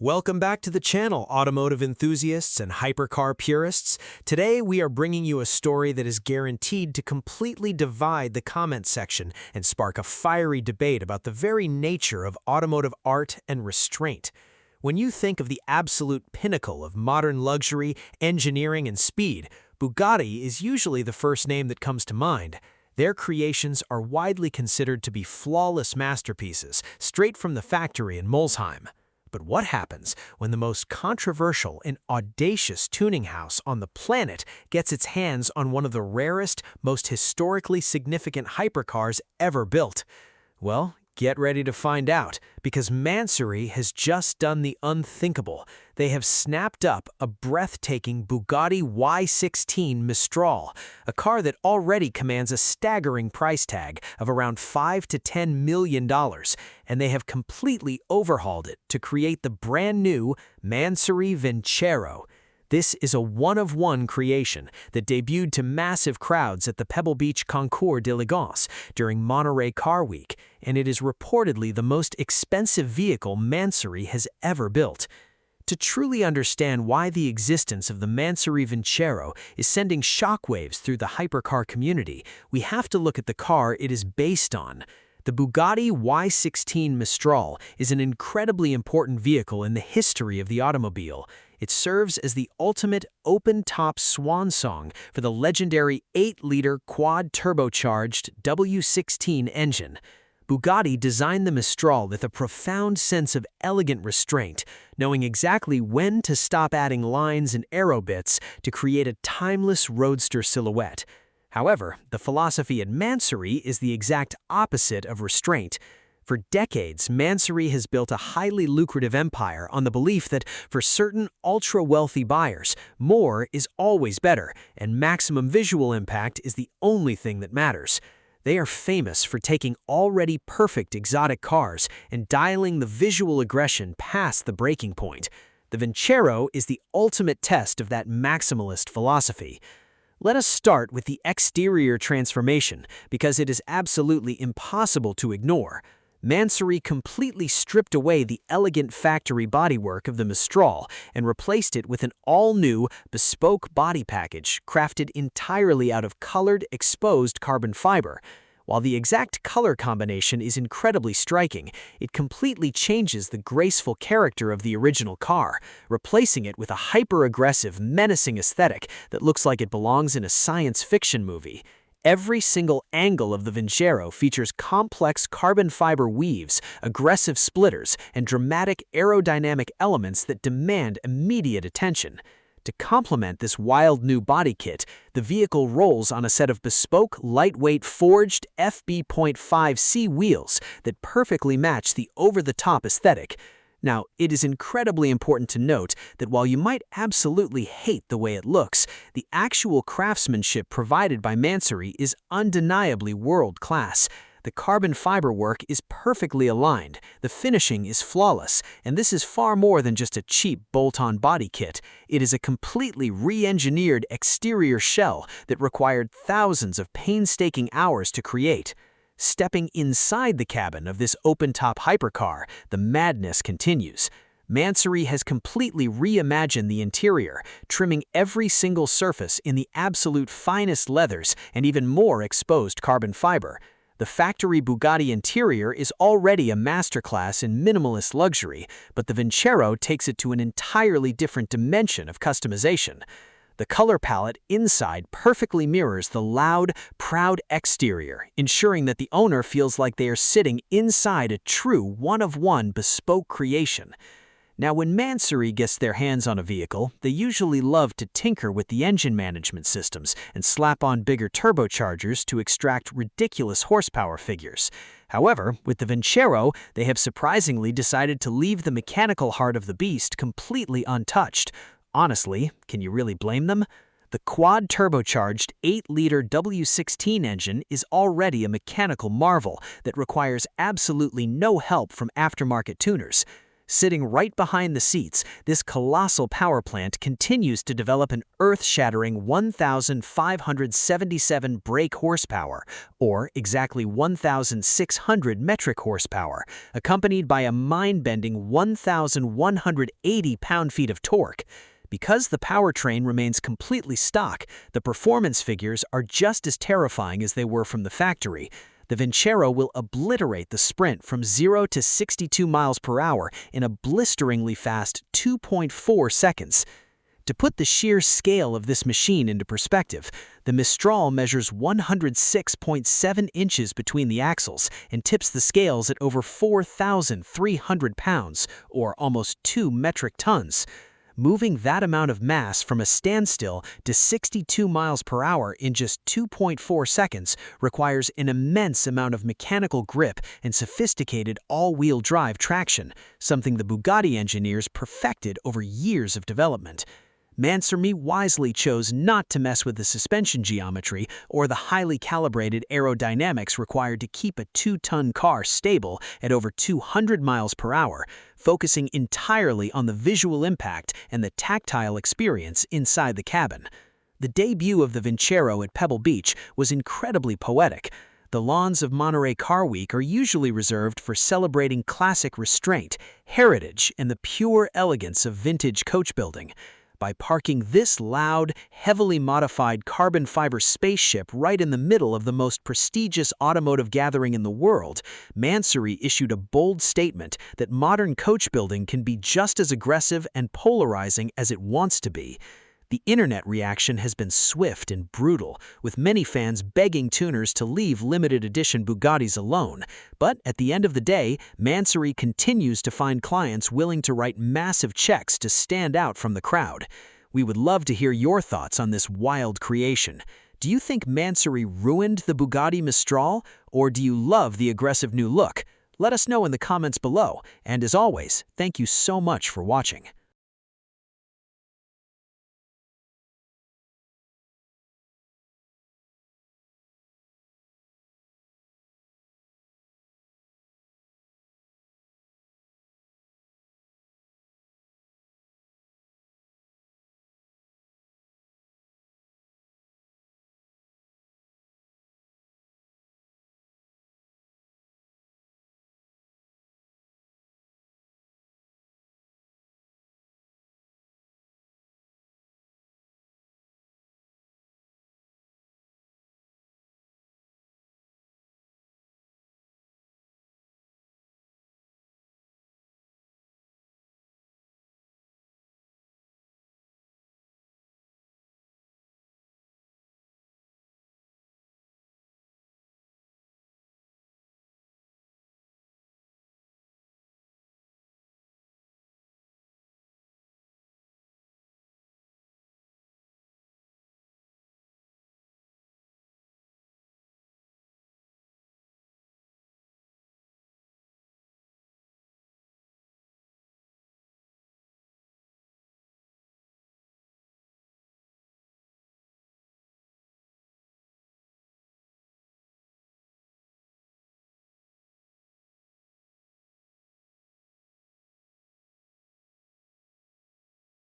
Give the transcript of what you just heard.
Welcome back to the channel, automotive enthusiasts and hypercar purists. Today, we are bringing you a story that is guaranteed to completely divide the comment section and spark a fiery debate about the very nature of automotive art and restraint. When you think of the absolute pinnacle of modern luxury, engineering, and speed, Bugatti is usually the first name that comes to mind. Their creations are widely considered to be flawless masterpieces, straight from the factory in Molsheim. But what happens when the most controversial and audacious tuning house on the planet gets its hands on one of the rarest, most historically significant hypercars ever built? Well, get ready to find out, because Mansory has just done the unthinkable. They have snapped up a breathtaking Bugatti W16 Mistral, a car that already commands a staggering price tag of around $5 to $10 million, and they have completely overhauled it to create the brand new Mansory Vincero. This is a one-of-one creation that debuted to massive crowds at the Pebble Beach Concours dElegance during Monterey Car Week, and it is reportedly the most expensive vehicle Mansory has ever built. To truly understand why the existence of the Mansory Vincero is sending shockwaves through the hypercar community, we have to look at the car it is based on. The Bugatti W16 Mistral is an incredibly important vehicle in the history of the automobile. It serves as the ultimate open-top swan song for the legendary 8-liter quad-turbocharged W16 engine. Bugatti designed the Mistral with a profound sense of elegant restraint, knowing exactly when to stop adding lines and aero bits to create a timeless roadster silhouette. However, the philosophy at Mansory is the exact opposite of restraint. For decades, Mansory has built a highly lucrative empire on the belief that for certain ultra-wealthy buyers, more is always better, and maximum visual impact is the only thing that matters. They are famous for taking already perfect exotic cars and dialing the visual aggression past the breaking point. The Vincero is the ultimate test of that maximalist philosophy. Let us start with the exterior transformation, because it is absolutely impossible to ignore. Mansory completely stripped away the elegant factory bodywork of the Mistral and replaced it with an all-new, bespoke body package crafted entirely out of colored, exposed carbon fiber. While the exact color combination is incredibly striking, it completely changes the graceful character of the original car, replacing it with a hyper-aggressive, menacing aesthetic that looks like it belongs in a science fiction movie. Every single angle of the Vincero features complex carbon fiber weaves, aggressive splitters, and dramatic aerodynamic elements that demand immediate attention. To complement this wild new body kit, the vehicle rolls on a set of bespoke, lightweight, forged FB.5C wheels that perfectly match the over-the-top aesthetic. Now, it is incredibly important to note that while you might absolutely hate the way it looks, the actual craftsmanship provided by Mansory is undeniably world-class. The carbon fiber work is perfectly aligned, the finishing is flawless, and this is far more than just a cheap bolt-on body kit. It is a completely re-engineered exterior shell that required thousands of painstaking hours to create. Stepping inside the cabin of this open-top hypercar, the madness continues. Mansory has completely reimagined the interior, trimming every single surface in the absolute finest leathers and even more exposed carbon fiber. The factory Bugatti interior is already a masterclass in minimalist luxury, but the Vincero takes it to an entirely different dimension of customization. The color palette inside perfectly mirrors the loud, proud exterior, ensuring that the owner feels like they are sitting inside a true one-of-one bespoke creation. Now, when Mansory gets their hands on a vehicle, they usually love to tinker with the engine management systems and slap on bigger turbochargers to extract ridiculous horsepower figures. However, with the Vincero, they have surprisingly decided to leave the mechanical heart of the beast completely untouched. Honestly, can you really blame them? The quad-turbocharged 8-liter W16 engine is already a mechanical marvel that requires absolutely no help from aftermarket tuners. Sitting right behind the seats, this colossal power plant continues to develop an earth-shattering 1,577 brake horsepower, or exactly 1,600 metric horsepower, accompanied by a mind-bending 1,180 pound-feet of torque. Because the powertrain remains completely stock, the performance figures are just as terrifying as they were from the factory. The Vincero will obliterate the sprint from 0 to 62 miles per hour in a blisteringly fast 2.4 seconds. To put the sheer scale of this machine into perspective, the Mistral measures 106.7 inches between the axles and tips the scales at over 4,300 pounds, or almost 2 metric tons. Moving that amount of mass from a standstill to 62 miles per hour in just 2.4 seconds requires an immense amount of mechanical grip and sophisticated all-wheel drive traction, something the Bugatti engineers perfected over years of development. Mansory wisely chose not to mess with the suspension geometry or the highly calibrated aerodynamics required to keep a 2-ton car stable at over 200 miles per hour, focusing entirely on the visual impact and the tactile experience inside the cabin. The debut of the Vincero at Pebble Beach was incredibly poetic. The lawns of Monterey Car Week are usually reserved for celebrating classic restraint, heritage, and the pure elegance of vintage coach building. By parking this loud, heavily modified carbon fiber spaceship right in the middle of the most prestigious automotive gathering in the world, Mansory issued a bold statement that modern coach building can be just as aggressive and polarizing as it wants to be. The internet reaction has been swift and brutal, with many fans begging tuners to leave limited edition Bugattis alone. But at the end of the day, Mansory continues to find clients willing to write massive checks to stand out from the crowd. We would love to hear your thoughts on this wild creation. Do you think Mansory ruined the Bugatti Mistral, or do you love the aggressive new look? Let us know in the comments below, and as always, thank you so much for watching.